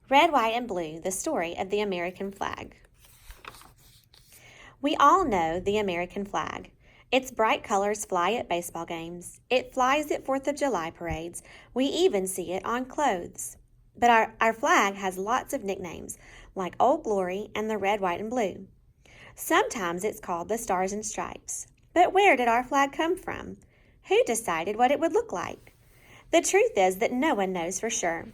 Red, White, and Blue, the story of the American flag. We all know the American flag. Its bright colors fly at baseball games. It flies at 4th of July parades. We even see it on clothes. But our flag has lots of nicknames, like Old Glory and the Red, White, and Blue. Sometimes it's called the Stars and Stripes. But where did our flag come from? Who decided what it would look like? The truth is that no one knows for sure.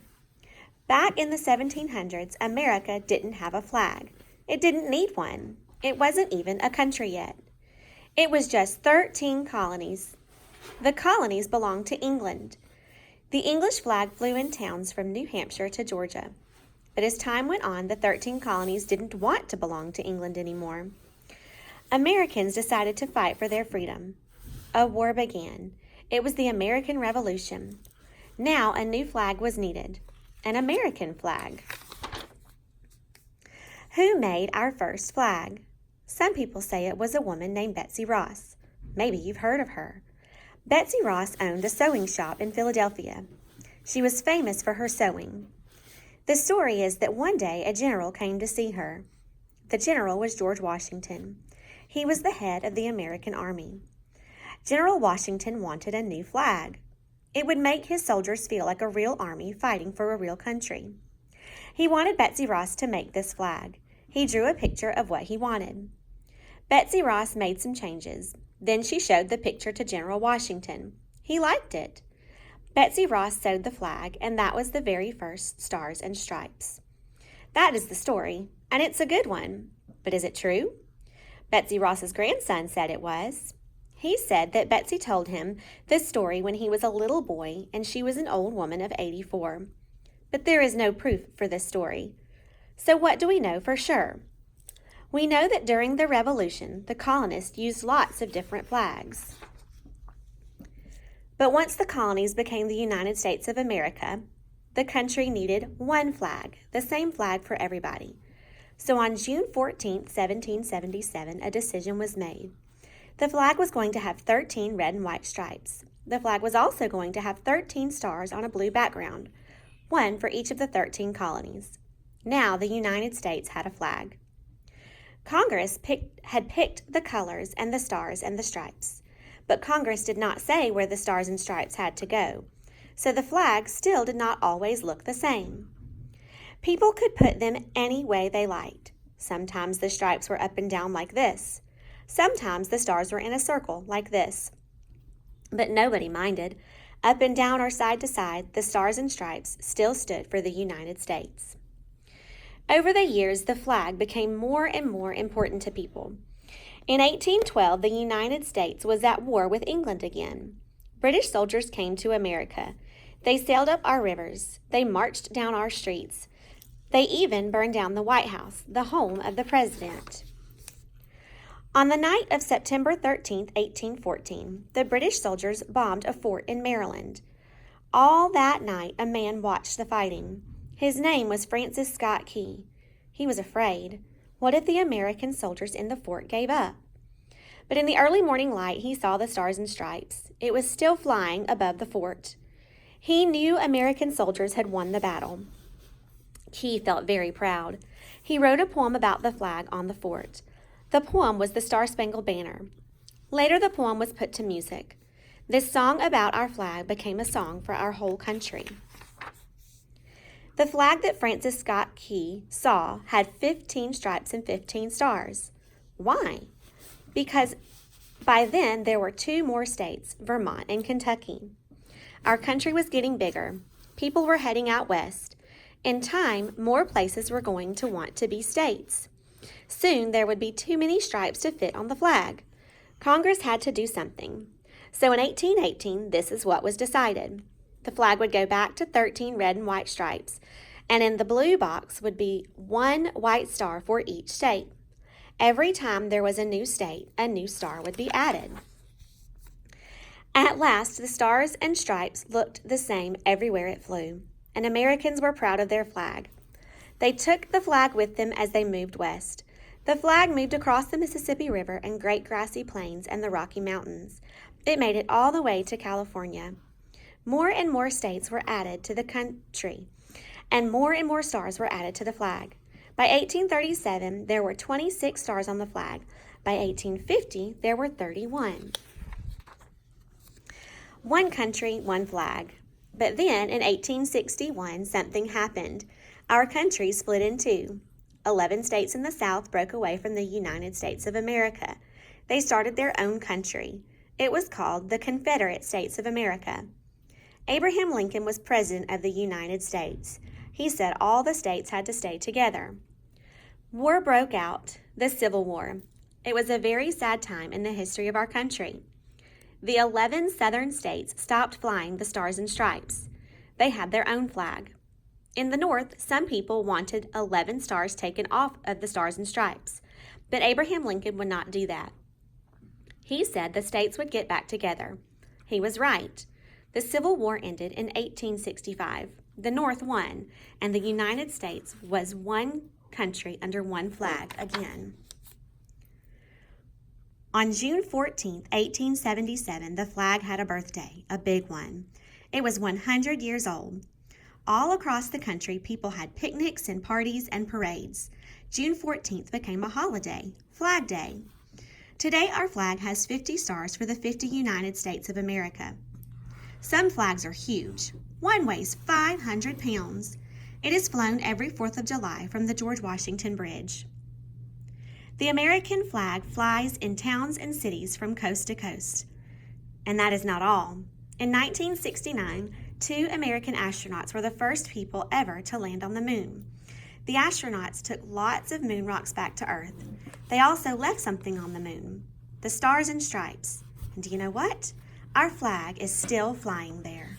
Back in the 1700s, America didn't have a flag. It didn't need one. It wasn't even a country yet. It was just 13 colonies. The colonies belonged to England. The English flag flew in towns from New Hampshire to Georgia. But as time went on, the 13 colonies didn't want to belong to England anymore. Americans decided to fight for their freedom. A war began. It was the American Revolution. Now a new flag was needed. An American flag. Who made our first flag? Some people say it was a woman named Betsy Ross. Maybe you've heard of her. Betsy Ross owned a sewing shop in Philadelphia. She was famous for her sewing. The story is that one day a general came to see her. The general was George Washington. He was the head of the American Army. General Washington wanted a new flag. It would make his soldiers feel like a real army fighting for a real country. He wanted Betsy Ross to make this flag. He drew a picture of what he wanted. Betsy Ross made some changes. Then she showed the picture to General Washington. He liked it. Betsy Ross sewed the flag, and that was the very first Stars and Stripes. That is the story, and it's a good one. But is it true? Betsy Ross's grandson said it was. He said that Betsy told him this story when he was a little boy and she was an old woman of 84. But there is no proof for this story. So what do we know for sure? We know that during the Revolution, the colonists used lots of different flags. But once the colonies became the United States of America, the country needed one flag, the same flag for everybody. So on June 14, 1777, a decision was made. The flag was going to have 13 red and white stripes. The flag was also going to have 13 stars on a blue background, one for each of the 13 colonies. Now the United States had a flag. Congress had picked the colors and the stars and the stripes, but Congress did not say where the stars and stripes had to go, so the flag still did not always look the same. People could put them any way they liked. Sometimes the stripes were up and down like this. Sometimes the stars were in a circle like this. But nobody minded. Up and down or side to side, the stars and stripes still stood for the United States. Over the years, the flag became more and more important to people. In 1812, the United States was at war with England again. British soldiers came to America. They sailed up our rivers. They marched down our streets. They even burned down the White House, the home of the president. On the night of September 13, 1814, the British soldiers bombed a fort in Maryland. All that night, a man watched the fighting. His name was Francis Scott Key. He was afraid. What if the American soldiers in the fort gave up? But in the early morning light, he saw the stars and stripes. It was still flying above the fort. He knew American soldiers had won the battle. Key felt very proud. He wrote a poem about the flag on the fort. The poem was the Star-Spangled Banner. Later, the poem was put to music. This song about our flag became a song for our whole country. The flag that Francis Scott Key saw had 15 stripes and 15 stars. Why? Because by then there were 2 more states, Vermont and Kentucky. Our country was getting bigger. People were heading out west. In time, more places were going to want to be states. Soon there would be too many stripes to fit on the flag. Congress had to do something. So in 1818, this is what was decided. The flag would go back to 13 red and white stripes, and in the blue box would be 1 white star for each state. Every time there was a new state, a new star would be added. At last, the stars and stripes looked the same everywhere it flew, and Americans were proud of their flag. They took the flag with them as they moved west. The flag moved across the Mississippi River and great grassy plains and the Rocky Mountains. It made it all the way to California. More and more states were added to the country, and more stars were added to the flag. By 1837, there were 26 stars on the flag. By 1850, there were 31. One country, one flag. But then, in 1861, something happened. Our country split in two. 11 states in the South broke away from the United States of America. They started their own country. It was called the Confederate States of America. Abraham Lincoln was President of the United States. He said all the states had to stay together. War broke out, the Civil War. It was a very sad time in the history of our country. The 11 southern states stopped flying the Stars and Stripes. They had their own flag. In the North, some people wanted 11 stars taken off of the Stars and Stripes, but Abraham Lincoln would not do that. He said the states would get back together. He was right. The Civil War ended in 1865. The North won, and the United States was one country under one flag again. On June 14, 1877, the flag had a birthday, a big one. It was 100 years old. All across the country, people had picnics and parties and parades. June 14th became a holiday, Flag Day. Today, our flag has 50 stars for the 50 United States of America. Some flags are huge. One weighs 500 pounds. It is flown every 4th of July from the George Washington Bridge. The American flag flies in towns and cities from coast to coast. And that is not all. In 1969, 2 American astronauts were the first people ever to land on the moon. The astronauts took lots of moon rocks back to Earth. They also left something on the moon, the Stars and Stripes. And do you know what? Our flag is still flying there.